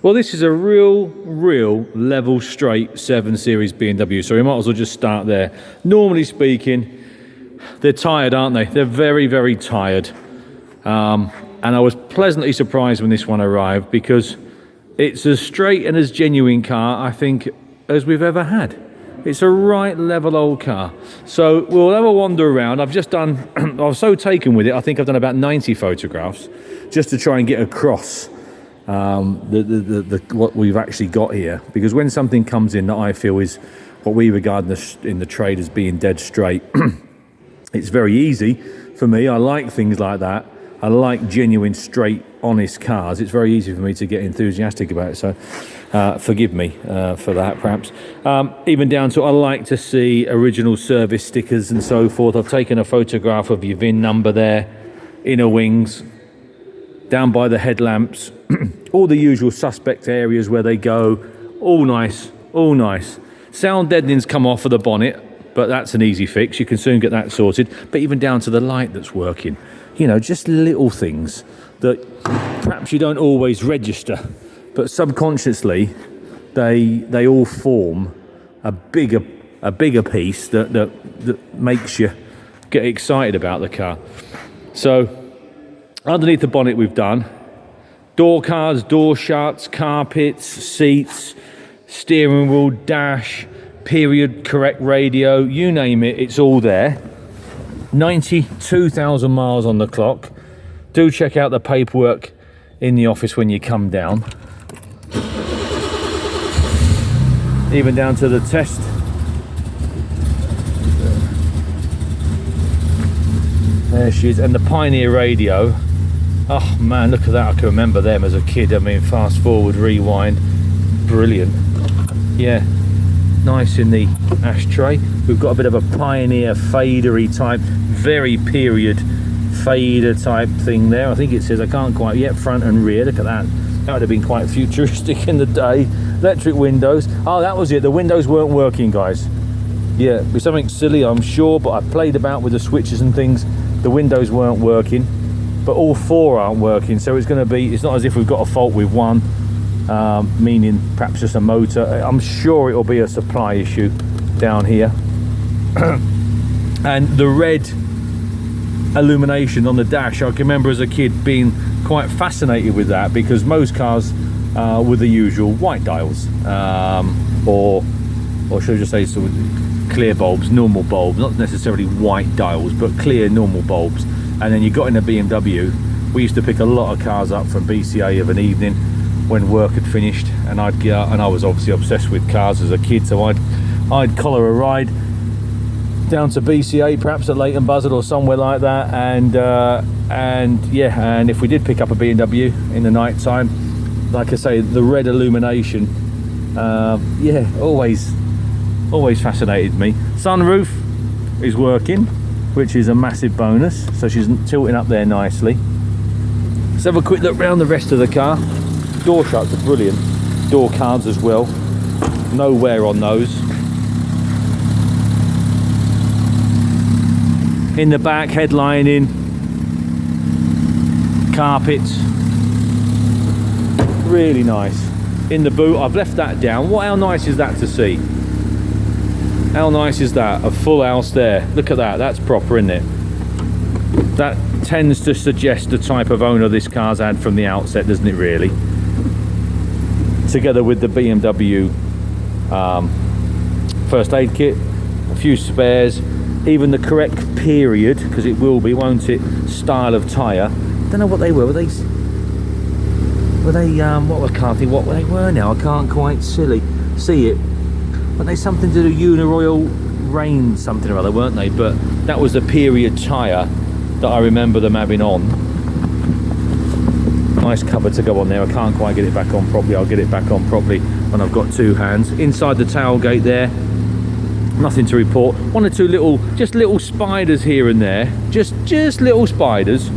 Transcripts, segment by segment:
Well, this is a real level straight 7 Series BMW, so we might as well just start there. Normally speaking, they're tired, aren't they? They're very tired. And I was pleasantly surprised when this one arrived, because it's as straight and as genuine car, I think, as we've ever had. It's a right level old car. So we'll have a wander around. I've just done, I was so taken with it, I think I've done about 90 photographs just to try and get across what we've actually got here. Because when something comes in that I feel is what we regard in the trade as being dead straight, it's very easy for me. I like things like that. I like genuine, straight, honest cars. It's very easy for me to get enthusiastic about it. So forgive me for that, perhaps. Even down to, I like to see original service stickers and so forth. I've taken a photograph of your VIN number there, inner wings, down by the headlamps, all the usual suspect areas where they go. All nice, all nice. Sound deadening's come off of the bonnet, but that's an easy fix. You can soon get that sorted. But even down to the light that's working. You know, just little things that perhaps you don't always register, but subconsciously they all form a bigger piece that makes you get excited about the car. So underneath the bonnet we've done door cards, door shuts, carpets, seats, steering wheel, dash, period correct radio, you name it, it's all there. 92,000 miles on the clock. Do check out the paperwork in the office when you come down. Even down to the test. There she is, and the Pioneer radio. Oh man, look at that. I can remember them as a kid. I mean, fast forward, rewind, brilliant. Yeah, nice in the ashtray. We've got a bit of a Pioneer fadery type, very period fader type thing there. I think it says, I can't quite yet, front and rear. Look at that. That would have been quite futuristic in the day. Electric windows. Oh, that was it. The windows weren't working, guys. Yeah, it was something silly, I'm sure, but I played about with the switches and things. The windows weren't working, but all 4 aren't working. So it's going to be, it's not as if we've got a fault with one, meaning perhaps just a motor. I'm sure it'll be a supply issue down here. And the red illumination on the dash, I can remember as a kid being quite fascinated with that, because most cars were the usual white dials, or should I just say sort of clear bulbs, normal bulbs, not necessarily white dials, but clear normal bulbs. And then you got in a BMW. We used to pick a lot of cars up from BCA of an evening when work had finished, and I'd get out, and I was obviously obsessed with cars as a kid, so I'd collar a ride down to BCA, perhaps at Leighton Buzzard or somewhere like that, and if we did pick up a BMW in the night time, like I say, the red illumination, yeah, always fascinated me. Sunroof is working, which is a massive bonus, so she's tilting up there nicely. Let's have a quick look around the rest of the car. Door shuts are brilliant, door cards as well, no wear on those. In the back, headlining, carpets, really nice. In the boot, I've left that down. How nice is that to see? How nice is that? A full house there. Look at that, that's proper, isn't it? That tends to suggest the type of owner this car's had from the outset, doesn't it really? Together with the BMW first aid kit, a few spares, even the correct period, because it will be, won't it, style of tyre. Don't know what they were. What I can't think what they were now. I can't quite see it. But they something to do Uniroyal Rain something or other, weren't they? But that was a period tyre that I remember them having on. Nice cover to go on there. I can't quite get it back on properly. I'll get it back on properly when I've got 2 hands. Inside the tailgate there, nothing to report. 1 or 2 little spiders here and there, just little spiders,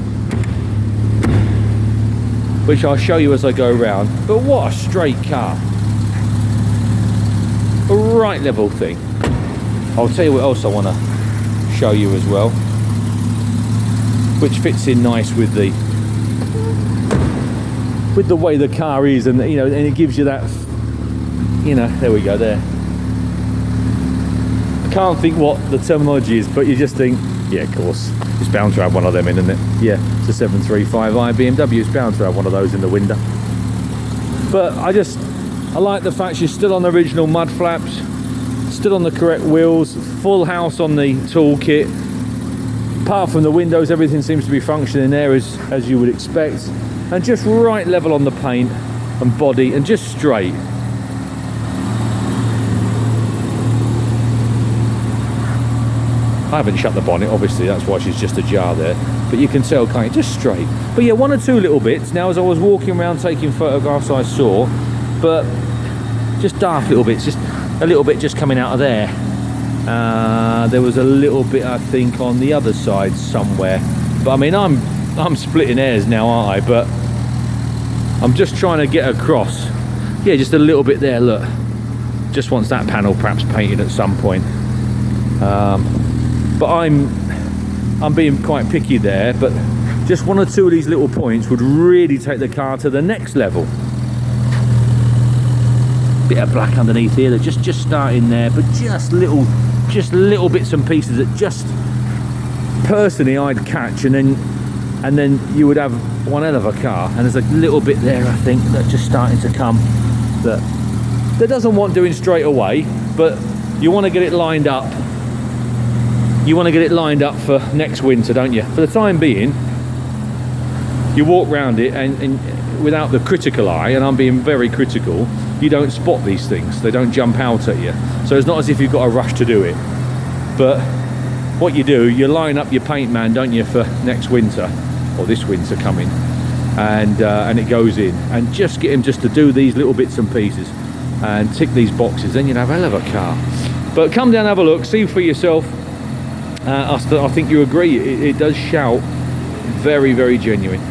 which I'll show you as I go around. But what a straight car, a right level thing. I'll tell you what else I want to show you as well, which fits in nice with the with the way the car is, and you know, and it gives you that, you know, there we go there. I can't think what the terminology is, but you just think, yeah, of course, it's bound to have one of them in, isn't it? Yeah, it's a 735i BMW, it's bound to have one of those in the window. But I like the fact she's still on the original mud flaps, still on the correct wheels, full house on the toolkit. Apart from the windows, everything seems to be functioning there as you would expect, and just right level on the paint and body, and just straight. I haven't shut the bonnet, obviously, that's why she's just ajar there, but you can tell, can't you, just straight. But yeah, one or two little bits. Now, as I was walking around taking photographs, I saw, but just daft little bits, just a little bit just coming out of there. There was a little bit, I think, on the other side somewhere, but I mean, I'm splitting hairs now, aren't I? But I'm just trying to get across. Yeah, just a little bit there, look. Just wants that panel perhaps painted at some point. But I'm being quite picky there, but just one or two of these little points would really take the car to the next level. Bit of black underneath here, they're just starting there, but just little bits and pieces that just personally I'd catch, and then you would have one hell of a car. And there's a little bit there, I think, that's just starting to come that doesn't want doing straight away, but you want to get it lined up. You want to get it lined up for next winter, don't you? For the time being, you walk around it and without the critical eye, and I'm being very critical, you don't spot these things. They don't jump out at you. So it's not as if you've got a rush to do it. But what you do, you line up your paint man, don't you, for next winter, or this winter coming, and it goes in. And just get him just to do these little bits and pieces and tick these boxes, then you'll have a hell of a car. But come down, have a look, see for yourself. I think you agree, it does shout very, very genuine.